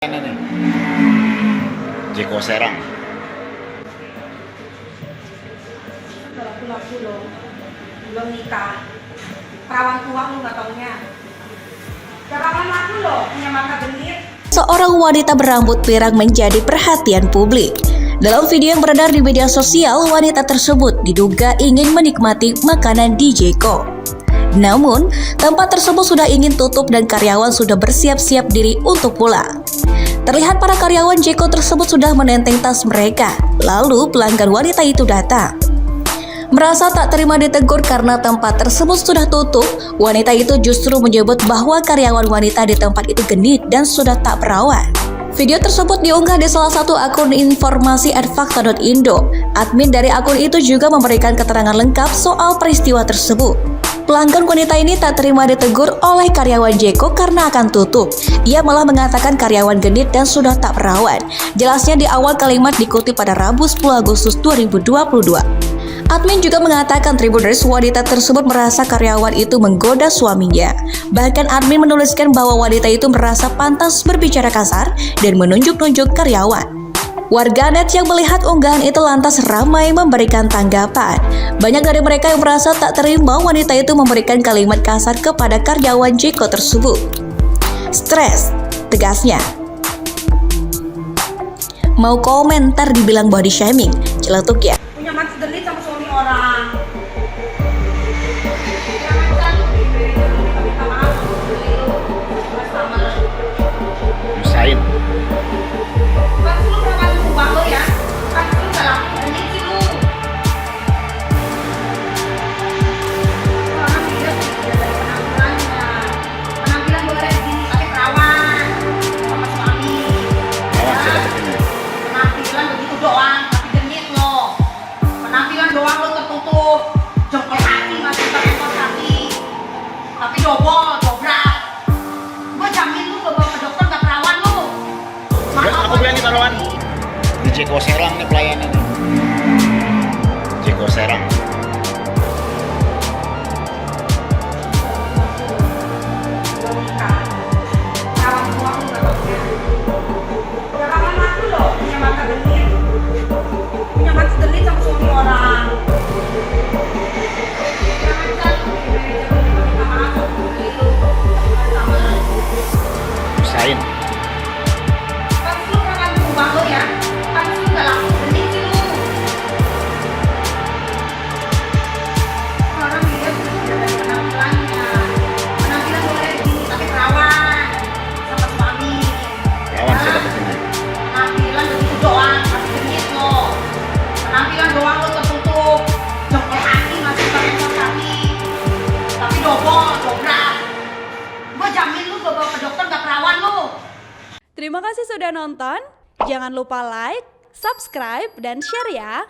Ini nih, Jeko Serang. Laku-laku loh, belum nikah. Perawan tua lu nggak taunya. Perawan laku loh, punya mata genit. Seorang wanita berambut pirang menjadi perhatian publik. Dalam video yang beredar di media sosial, wanita tersebut diduga ingin menikmati makanan di Jeko. Namun, tempat tersebut sudah ingin tutup dan karyawan sudah bersiap-siap diri untuk pulang. Terlihat para karyawan Jeko tersebut sudah menenteng tas mereka. Lalu pelanggan wanita itu datang. Merasa tak terima ditegur karena tempat tersebut sudah tutup, wanita itu justru menyebut bahwa karyawan wanita di tempat itu genit dan sudah tak perawat. Video tersebut diunggah di salah satu akun informasi @fakta.indo. Admin dari akun itu juga memberikan keterangan lengkap soal peristiwa tersebut. Pelanggan wanita ini tak terima ditegur oleh karyawan Jeko karena akan tutup. Ia malah mengatakan karyawan genit dan sudah tak perawat. Jelasnya di awal kalimat dikutip pada Rabu 10 Agustus 2022. Admin juga mengatakan Tribuners wanita tersebut merasa karyawan itu menggoda suaminya. Bahkan admin menuliskan bahwa wanita itu merasa pantas berbicara kasar dan menunjuk-nunjuk karyawan. Warganet yang melihat unggahan itu lantas ramai memberikan tanggapan. Banyak dari mereka yang merasa tak terima wanita itu memberikan kalimat kasar kepada karyawan Jeko tersebut. Stres, tegasnya. Mau komentar dibilang body shaming, celetuk ya. Punya mata genit sama suami orang. Nyusahin. Pasti lu perawan tua lo ya. Pasti lu gak laku genit sih lu. Orang dia tidak dari penampilannya. Penampilan boleh gini pakai perawan sama suami. Awas saya dapetin ya. Penampilan begitu doang, tapi genit lo. Penampilan doang lo tertutup. Jempol kaki masih pakai kos kaki. Tapi dobrak. Gua jamin lu gak bawa ke dokter gak perawan lu. Udah, aku bilang nih pahlawan. Di Jeko Serang nih pelayanan nih. Jeko Serang. Belum nikah. Perawan tua lu gak taunya. Perawan laku loh, punya mata genit. Punya mata genit sama suami orang. Nyusahin. Pasti lu perawan tua lo ya. Pasti lu gak laku genit sih lu. Orang dia sudah tidak dari penampilannya. Penampilan boleh gini pakai perawan sama suami. Awas saya dapetin ya. Penampilan begitu doang, masih genit lo. Penampilan doang lo tertutup. Jempol kaki masih pakai kos kaki. Tapi dobrak. Gua jamin lu gak bawa ke dokter gak perawan lu. Terima kasih sudah nonton. Jangan lupa like, subscribe, dan share ya.